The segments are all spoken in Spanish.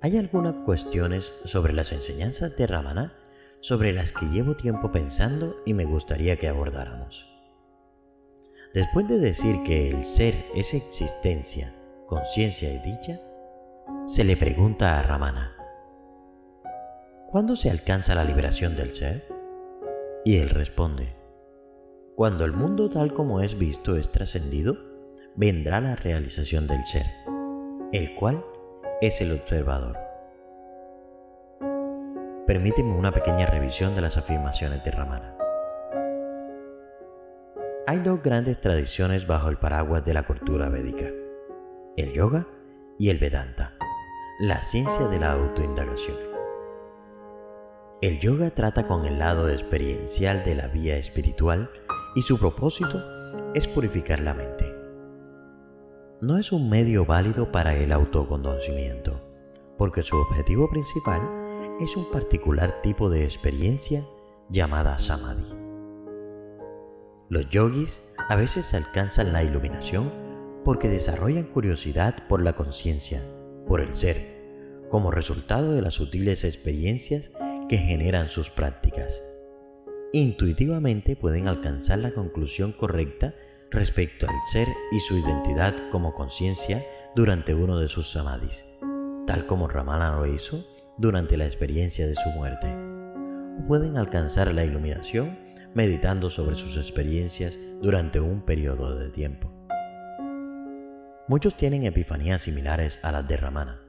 Hay algunas cuestiones sobre las enseñanzas de Ramana sobre las que llevo tiempo pensando y me gustaría que abordáramos. Después de decir que el ser es existencia, conciencia y dicha, se le pregunta a Ramana: ¿cuándo se alcanza la liberación del ser? Y él responde: cuando el mundo tal como es visto es trascendido, vendrá la realización del ser, el cual es el observador. Permíteme una pequeña revisión de las afirmaciones de Ramana. Hay dos grandes tradiciones bajo el paraguas de la cultura védica: el yoga y el Vedanta, la ciencia de la autoindagación. El yoga trata con el lado experiencial de la vía espiritual y su propósito es purificar la mente. No es un medio válido para el autoconocimiento, porque su objetivo principal es un particular tipo de experiencia llamada samadhi. Los yogis a veces alcanzan la iluminación porque desarrollan curiosidad por la conciencia, por el ser, como resultado de las sutiles experiencias que generan sus prácticas. Intuitivamente pueden alcanzar la conclusión correcta respecto al ser y su identidad como conciencia durante uno de sus samadhis, tal como Ramana lo hizo durante la experiencia de su muerte. O pueden alcanzar la iluminación meditando sobre sus experiencias durante un periodo de tiempo. Muchos tienen epifanías similares a las de Ramana,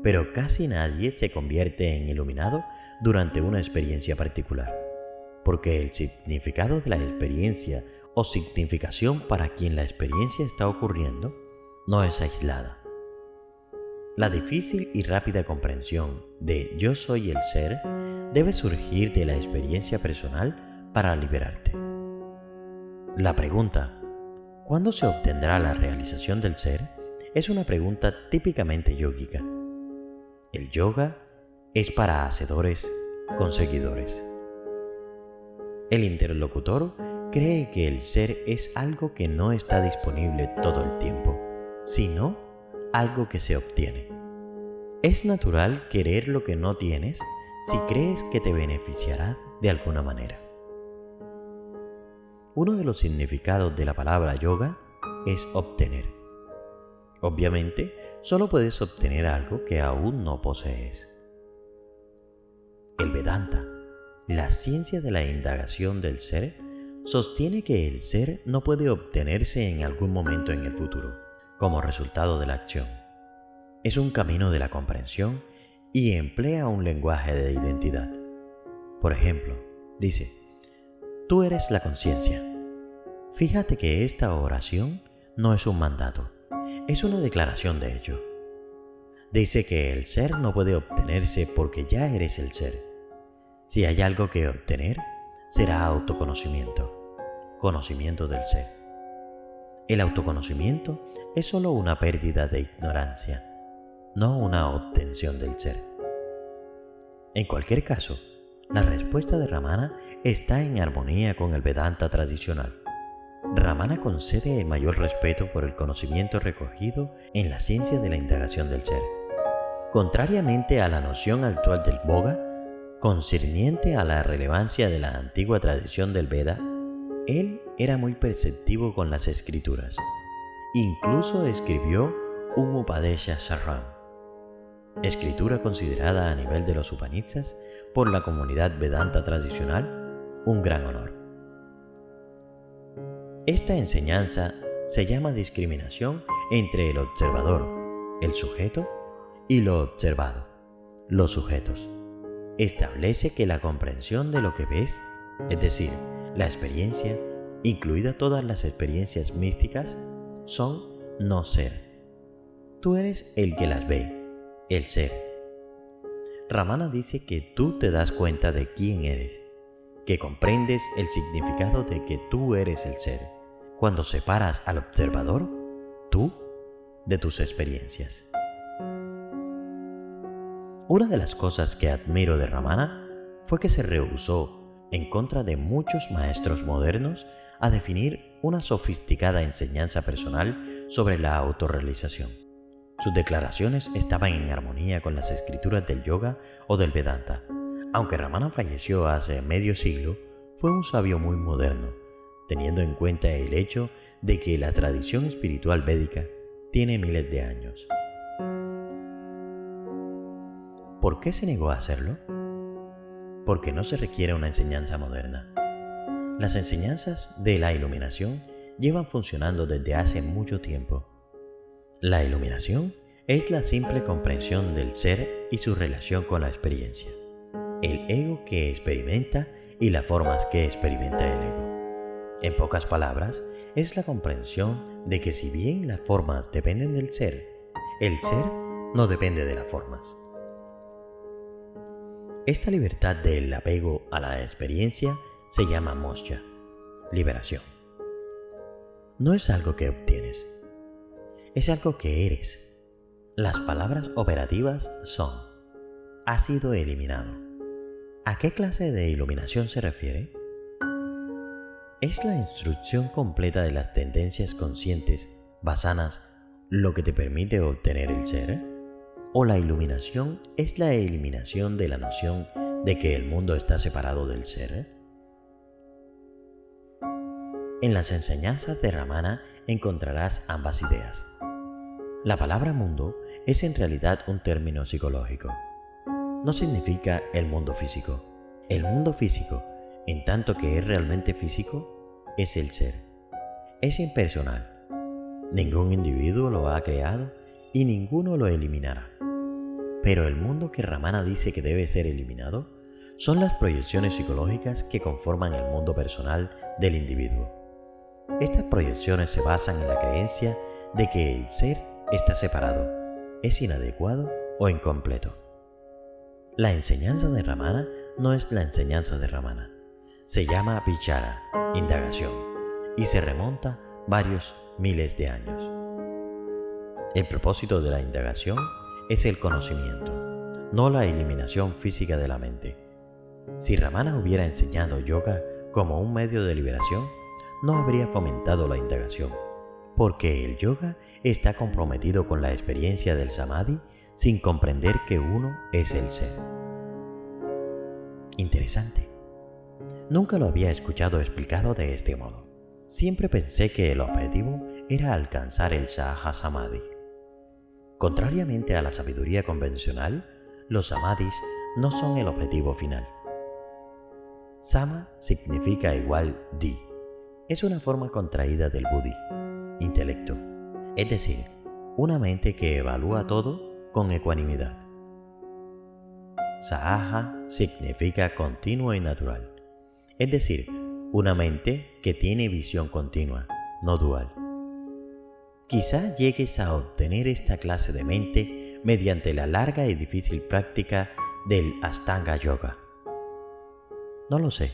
pero casi nadie se convierte en iluminado durante una experiencia particular, porque el significado de la experiencia o significación para quien la experiencia está ocurriendo no es aislada. La difícil y rápida comprensión de yo soy el ser debe surgir de la experiencia personal para liberarte. La pregunta ¿cuándo se obtendrá la realización del ser? Es una pregunta típicamente yógica. El yoga es para hacedores con seguidores. El interlocutor cree que el ser es algo que no está disponible todo el tiempo, sino algo que se obtiene. Es natural querer lo que no tienes si crees que te beneficiará de alguna manera. Uno de los significados de la palabra yoga es obtener. Obviamente, solo puedes obtener algo que aún no posees. El Vedanta, la ciencia de la indagación del ser, sostiene que el ser no puede obtenerse en algún momento en el futuro, como resultado de la acción. Es un camino de la comprensión y emplea un lenguaje de identidad. Por ejemplo, dice: tú eres la conciencia. Fíjate que esta oración no es un mandato, es una declaración de hecho. Dice que el ser no puede obtenerse porque ya eres el ser. Si hay algo que obtener, será autoconocimiento, conocimiento del ser. El autoconocimiento es solo una pérdida de ignorancia, no una obtención del ser. En cualquier caso, la respuesta de Ramana está en armonía con el Vedanta tradicional. Ramana concede el mayor respeto por el conocimiento recogido en la ciencia de la indagación del ser. Contrariamente a la noción actual del Boga, concerniente a la relevancia de la antigua tradición del Veda, él era muy perceptivo con las escrituras. Incluso escribió un Upadesha Saram, escritura considerada a nivel de los Upanishads por la comunidad Vedanta tradicional un gran honor. Esta enseñanza se llama discriminación entre el observador, el sujeto, y lo observado, los sujetos. Establece que la comprensión de lo que ves, es decir, la experiencia, incluida todas las experiencias místicas, son no ser. Tú eres el que las ve, el ser. Ramana dice que tú te das cuenta de quién eres, que comprendes el significado de que tú eres el ser, cuando separas al observador, tú, de tus experiencias. Una de las cosas que admiro de Ramana fue que se rehusó, en contra de muchos maestros modernos, a definir una sofisticada enseñanza personal sobre la autorrealización. Sus declaraciones estaban en armonía con las escrituras del yoga o del Vedanta. Aunque Ramana falleció hace medio siglo, fue un sabio muy moderno, teniendo en cuenta el hecho de que la tradición espiritual védica tiene miles de años. ¿Por qué se negó a hacerlo? Porque no se requiere una enseñanza moderna. Las enseñanzas de la iluminación llevan funcionando desde hace mucho tiempo. La iluminación es la simple comprensión del ser y su relación con la experiencia, el ego que experimenta y las formas que experimenta el ego. En pocas palabras, es la comprensión de que si bien las formas dependen del ser, el ser no depende de las formas. Esta libertad del apego a la experiencia se llama moksha, liberación. No es algo que obtienes, es algo que eres. Las palabras operativas son: ha sido eliminado. ¿A qué clase de iluminación se refiere? ¿Es la instrucción completa de las tendencias conscientes vasanas lo que te permite obtener el ser? ¿O la iluminación es la eliminación de la noción de que el mundo está separado del ser? En las enseñanzas de Ramana encontrarás ambas ideas. La palabra mundo es en realidad un término psicológico. No significa el mundo físico. El mundo físico, en tanto que es realmente físico, es el ser. Es impersonal. Ningún individuo lo ha creado y ninguno lo eliminará. Pero el mundo que Ramana dice que debe ser eliminado son las proyecciones psicológicas que conforman el mundo personal del individuo. Estas proyecciones se basan en la creencia de que el ser está separado, es inadecuado o incompleto. La enseñanza de Ramana no es la enseñanza de Ramana. Se llama vichara, indagación, y se remonta varios miles de años. El propósito de la indagación es el conocimiento, no la eliminación física de la mente. Si Ramana hubiera enseñado yoga como un medio de liberación, no habría fomentado la indagación, porque el yoga está comprometido con la experiencia del samadhi sin comprender que uno es el ser. Interesante. Nunca lo había escuchado explicado de este modo. Siempre pensé que el objetivo era alcanzar el Saha Samadhi. Contrariamente a la sabiduría convencional, los samadhis no son el objetivo final. Sama significa igual di. Es una forma contraída del buddhi, intelecto, es decir, una mente que evalúa todo con ecuanimidad. Saha significa continuo y natural, es decir, una mente que tiene visión continua, no dual. Quizá llegues a obtener esta clase de mente mediante la larga y difícil práctica del Ashtanga Yoga. No lo sé,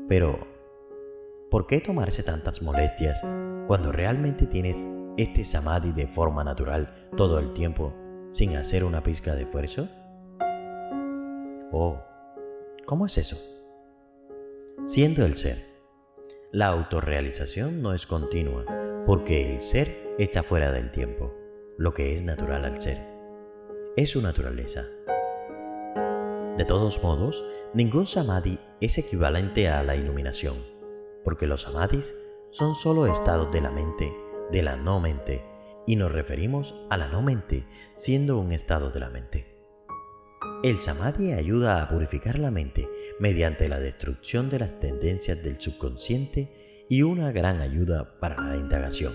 pero ¿por qué tomarse tantas molestias cuando realmente tienes este samadhi de forma natural todo el tiempo sin hacer una pizca de esfuerzo? Oh, ¿cómo es eso? Siendo el ser, la autorrealización no es continua porque el ser está fuera del tiempo, lo que es natural al ser. Es su naturaleza. De todos modos, ningún samadhi es equivalente a la iluminación, porque los samadhis son solo estados de la mente, de la no mente, y nos referimos a la no mente siendo un estado de la mente. El samadhi ayuda a purificar la mente mediante la destrucción de las tendencias del subconsciente y una gran ayuda para la indagación.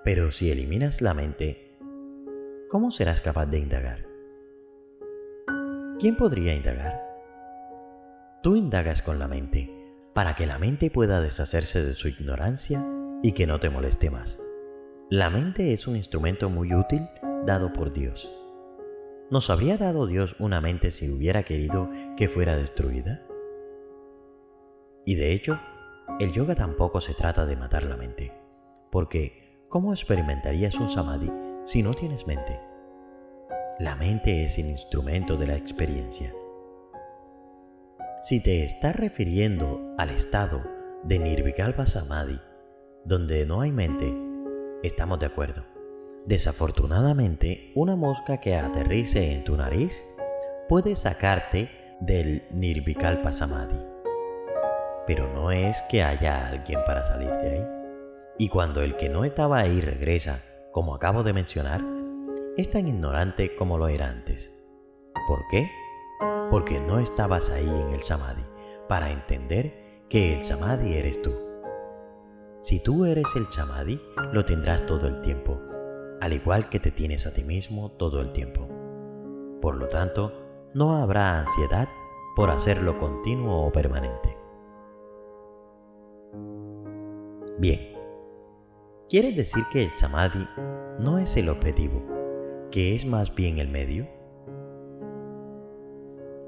Pero si eliminas la mente, ¿cómo serás capaz de indagar? ¿Quién podría indagar? Tú indagas con la mente para que la mente pueda deshacerse de su ignorancia y que no te moleste más. La mente es un instrumento muy útil dado por Dios. ¿Nos habría dado Dios una mente si hubiera querido que fuera destruida? Y de hecho, el yoga tampoco se trata de matar la mente, porque ¿cómo experimentarías un samadhi si no tienes mente? La mente es el instrumento de la experiencia. Si te estás refiriendo al estado de Nirvikalpa Samadhi, donde no hay mente, estamos de acuerdo. Desafortunadamente, una mosca que aterrice en tu nariz puede sacarte del Nirvikalpa Samadhi. Pero no es que haya alguien para salir de ahí. Y cuando el que no estaba ahí regresa, como acabo de mencionar, es tan ignorante como lo era antes. ¿Por qué? Porque no estabas ahí en el Samadhi para entender que el Samadhi eres tú. Si tú eres el Samadhi, lo tendrás todo el tiempo, al igual que te tienes a ti mismo todo el tiempo. Por lo tanto, no habrá ansiedad por hacerlo continuo o permanente. Bien, ¿quieres decir que el Samadhi no es el objetivo, que es más bien el medio?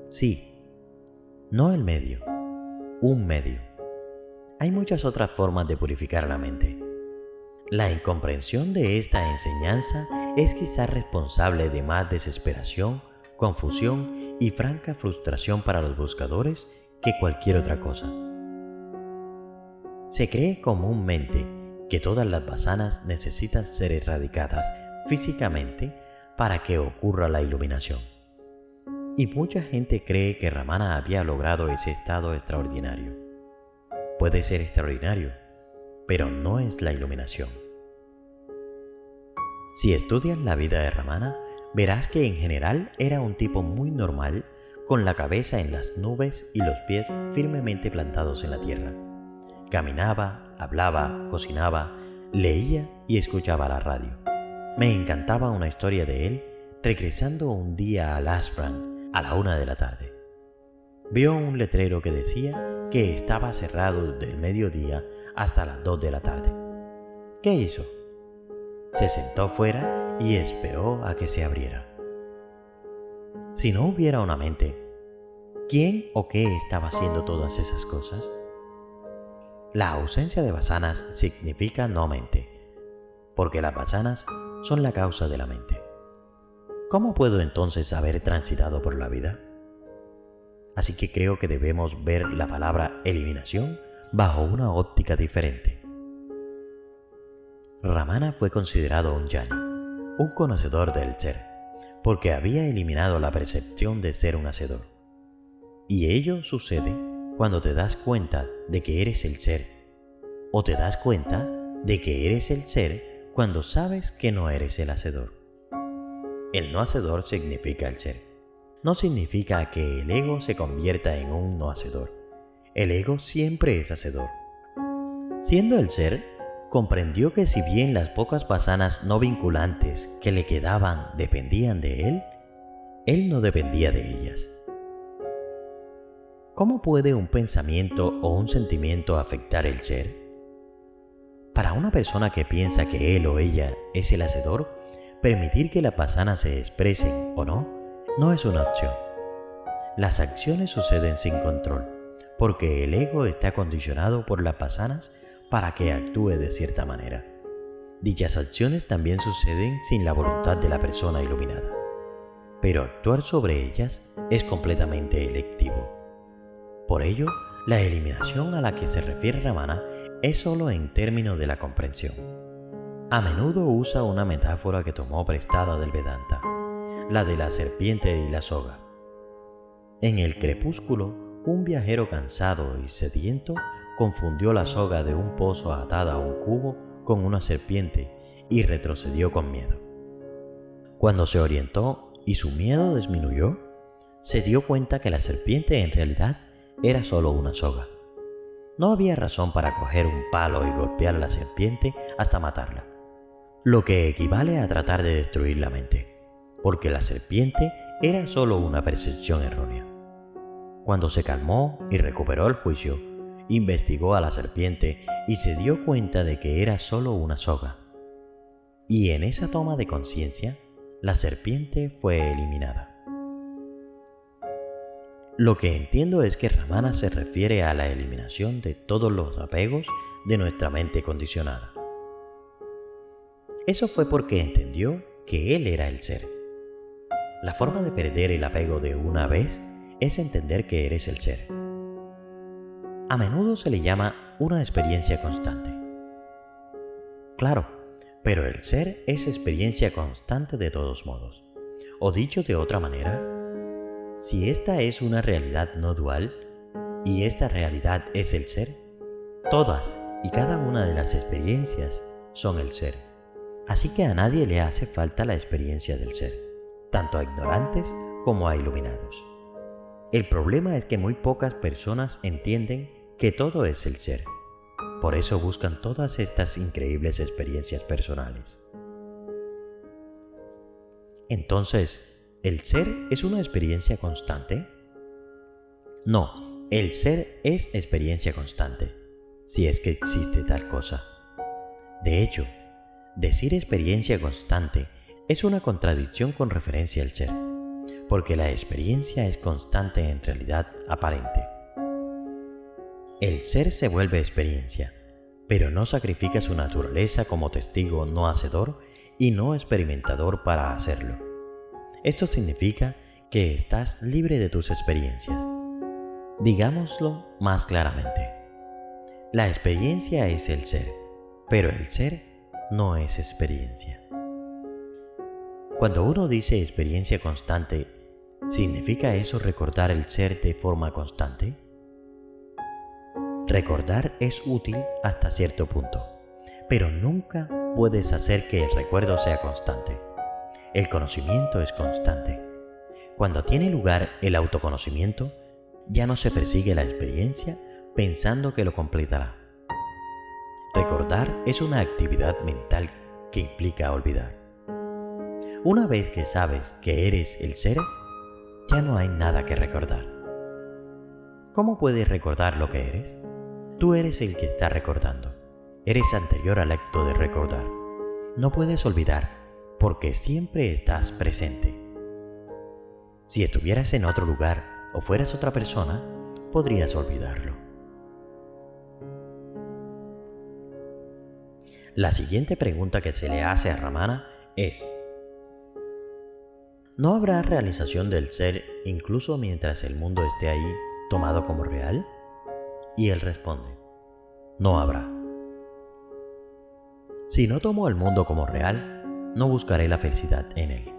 Sí, no el medio, un medio. Hay muchas otras formas de purificar la mente. La incomprensión de esta enseñanza es quizás responsable de más desesperación, confusión y franca frustración para los buscadores que cualquier otra cosa. Se cree comúnmente que todas las vasanas necesitan ser erradicadas físicamente para que ocurra la iluminación. Y mucha gente cree que Ramana había logrado ese estado extraordinario. Puede ser extraordinario, pero no es la iluminación. Si estudias la vida de Ramana, verás que en general era un tipo muy normal, con la cabeza en las nubes y los pies firmemente plantados en la tierra. Caminaba, hablaba, cocinaba, leía y escuchaba la radio. Me encantaba una historia de él regresando un día al ashram a la 1 de la tarde. Vio un letrero que decía que estaba cerrado desde el mediodía hasta las 2 de la tarde. ¿Qué hizo? Se sentó fuera y esperó a que se abriera. Si no hubiera una mente, ¿quién o qué estaba haciendo todas esas cosas? La ausencia de vasanas significa no mente, porque las vasanas son la causa de la mente. ¿Cómo puedo entonces haber transitado por la vida? Así que creo que debemos ver la palabra eliminación bajo una óptica diferente. Ramana fue considerado un jnani, un conocedor del ser, porque había eliminado la percepción de ser un hacedor. Y ello sucede cuando te das cuenta de que eres el ser, o te das cuenta de que eres el ser cuando sabes que no eres el hacedor. El no hacedor significa el ser. No significa que el ego se convierta en un no hacedor. El ego siempre es hacedor. Siendo el ser, comprendió que si bien las pocas vasanas no vinculantes que le quedaban dependían de él no dependía de ellas. ¿Cómo puede un pensamiento o un sentimiento afectar el ser? Para una persona que piensa que él o ella es el hacedor, permitir que las vasanas se expresen o no es una opción. Las acciones suceden sin control, porque el ego está condicionado por las vasanas para que actúe de cierta manera. Dichas acciones también suceden sin la voluntad de la persona iluminada, pero actuar sobre ellas es completamente electivo. Por ello, la eliminación a la que se refiere Ramana es solo en términos de la comprensión. A menudo usa una metáfora que tomó prestada del Vedanta, la de la serpiente y la soga. En el crepúsculo, un viajero cansado y sediento confundió la soga de un pozo atada a un cubo con una serpiente y retrocedió con miedo. Cuando se orientó y su miedo disminuyó, se dio cuenta que la serpiente en realidad era solo una soga. No había razón para coger un palo y golpear a la serpiente hasta matarla, lo que equivale a tratar de destruir la mente, porque la serpiente era solo una percepción errónea. Cuando se calmó y recuperó el juicio, investigó a la serpiente y se dio cuenta de que era solo una soga. Y en esa toma de conciencia, la serpiente fue eliminada. Lo que entiendo es que Ramana se refiere a la eliminación de todos los apegos de nuestra mente condicionada. Eso fue porque entendió que él era el ser. La forma de perder el apego de una vez es entender que eres el ser. A menudo se le llama una experiencia constante. Claro, pero el ser es experiencia constante de todos modos. O dicho de otra manera, si esta es una realidad no dual y esta realidad es el ser, todas y cada una de las experiencias son el ser. Así que a nadie le hace falta la experiencia del ser, tanto a ignorantes como a iluminados. El problema es que muy pocas personas entienden que todo es el ser. Por eso buscan todas estas increíbles experiencias personales. Entonces, ¿el ser es una experiencia constante? No, el ser es experiencia constante, si es que existe tal cosa. De hecho, decir experiencia constante es una contradicción con referencia al ser, porque la experiencia es constante en realidad aparente. El ser se vuelve experiencia, pero no sacrifica su naturaleza como testigo no hacedor y no experimentador para hacerlo. Esto significa que estás libre de tus experiencias. Digámoslo más claramente. La experiencia es el ser, pero el ser no es experiencia. Cuando uno dice experiencia constante, ¿significa eso recordar el ser de forma constante? Recordar es útil hasta cierto punto, pero nunca puedes hacer que el recuerdo sea constante. El conocimiento es constante. Cuando tiene lugar el autoconocimiento, ya no se persigue la experiencia pensando que lo completará. Recordar es una actividad mental que implica olvidar. Una vez que sabes que eres el ser, ya no hay nada que recordar. ¿Cómo puedes recordar lo que eres? Tú eres el que está recordando. Eres anterior al acto de recordar. No puedes olvidar, porque siempre estás presente. Si estuvieras en otro lugar o fueras otra persona, podrías olvidarlo. La siguiente pregunta que se le hace a Ramana es: ¿no habrá realización del ser incluso mientras el mundo esté ahí tomado como real? Y él responde: no habrá. Si no tomo el mundo como real, no buscaré la felicidad en él.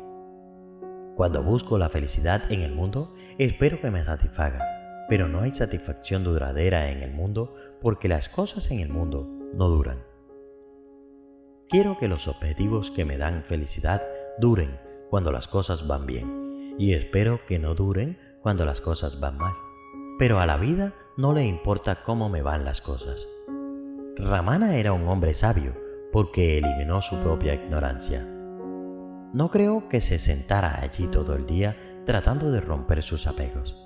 Cuando busco la felicidad en el mundo, espero que me satisfaga, pero no hay satisfacción duradera en el mundo porque las cosas en el mundo no duran. Quiero que los objetivos que me dan felicidad duren cuando las cosas van bien, y espero que no duren cuando las cosas van mal. Pero a la vida no le importa cómo me van las cosas. Ramana era un hombre sabio porque eliminó su propia ignorancia. No creo que se sentara allí todo el día tratando de romper sus apegos.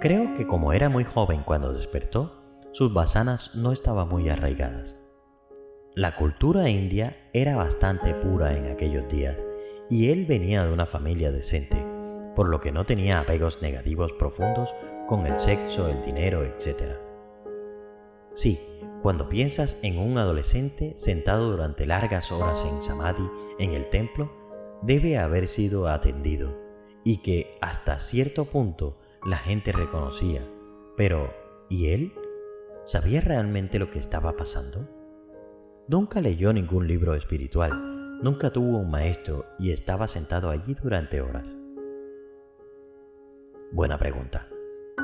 Creo que como era muy joven cuando despertó, sus vasanas no estaban muy arraigadas. La cultura india era bastante pura en aquellos días y él venía de una familia decente, por lo que no tenía apegos negativos profundos con el sexo, el dinero, etc. Sí, cuando piensas en un adolescente sentado durante largas horas en samadhi en el templo, debe haber sido atendido y que hasta cierto punto la gente reconocía. Pero, ¿y él? ¿Sabía realmente lo que estaba pasando? Nunca leyó ningún libro espiritual, nunca tuvo un maestro y estaba sentado allí durante horas. Buena pregunta.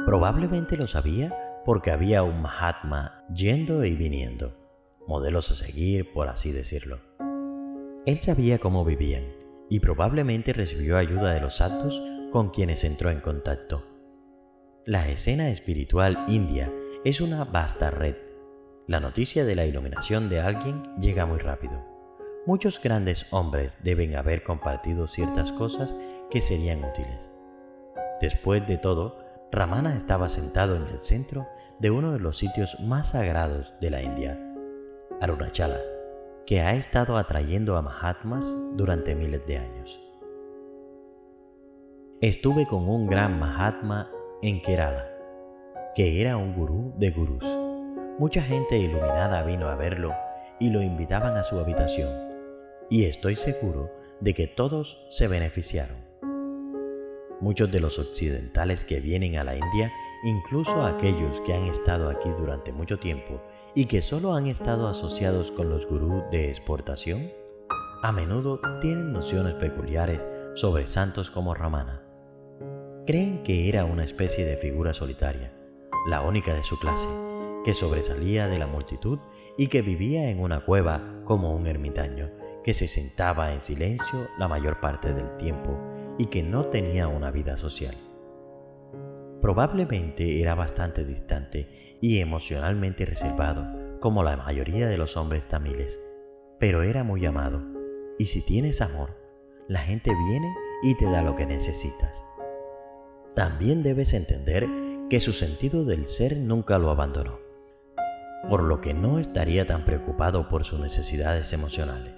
Probablemente lo sabía porque había un Mahatma yendo y viniendo, modelos a seguir, por así decirlo. Él sabía cómo vivían y probablemente recibió ayuda de los santos con quienes entró en contacto. La escena espiritual india es una vasta red. La noticia de la iluminación de alguien llega muy rápido. Muchos grandes hombres deben haber compartido ciertas cosas que serían útiles. Después de todo, Ramana estaba sentado en el centro de uno de los sitios más sagrados de la India, Arunachala, que ha estado atrayendo a Mahatmas durante miles de años. Estuve con un gran Mahatma en Kerala, que era un gurú de gurús. Mucha gente iluminada vino a verlo y lo invitaban a su habitación, y estoy seguro de que todos se beneficiaron. Muchos de los occidentales que vienen a la India, incluso aquellos que han estado aquí durante mucho tiempo y que solo han estado asociados con los gurús de exportación, a menudo tienen nociones peculiares sobre santos como Ramana. Creen que era una especie de figura solitaria, la única de su clase, que sobresalía de la multitud y que vivía en una cueva como un ermitaño, que se sentaba en silencio la mayor parte del tiempo y que no tenía una vida social. Probablemente era bastante distante y emocionalmente reservado, como la mayoría de los hombres tamiles, pero era muy amado, y si tienes amor, la gente viene y te da lo que necesitas. También debes entender que su sentido del ser nunca lo abandonó, por lo que no estaría tan preocupado por sus necesidades emocionales.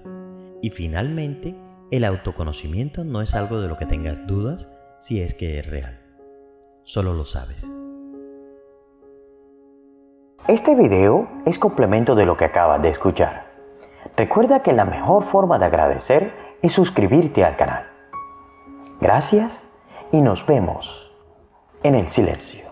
Y finalmente, el autoconocimiento no es algo de lo que tengas dudas si es que es real. Solo lo sabes. Este video es complemento de lo que acabas de escuchar. Recuerda que la mejor forma de agradecer es suscribirte al canal. Gracias y nos vemos en el silencio.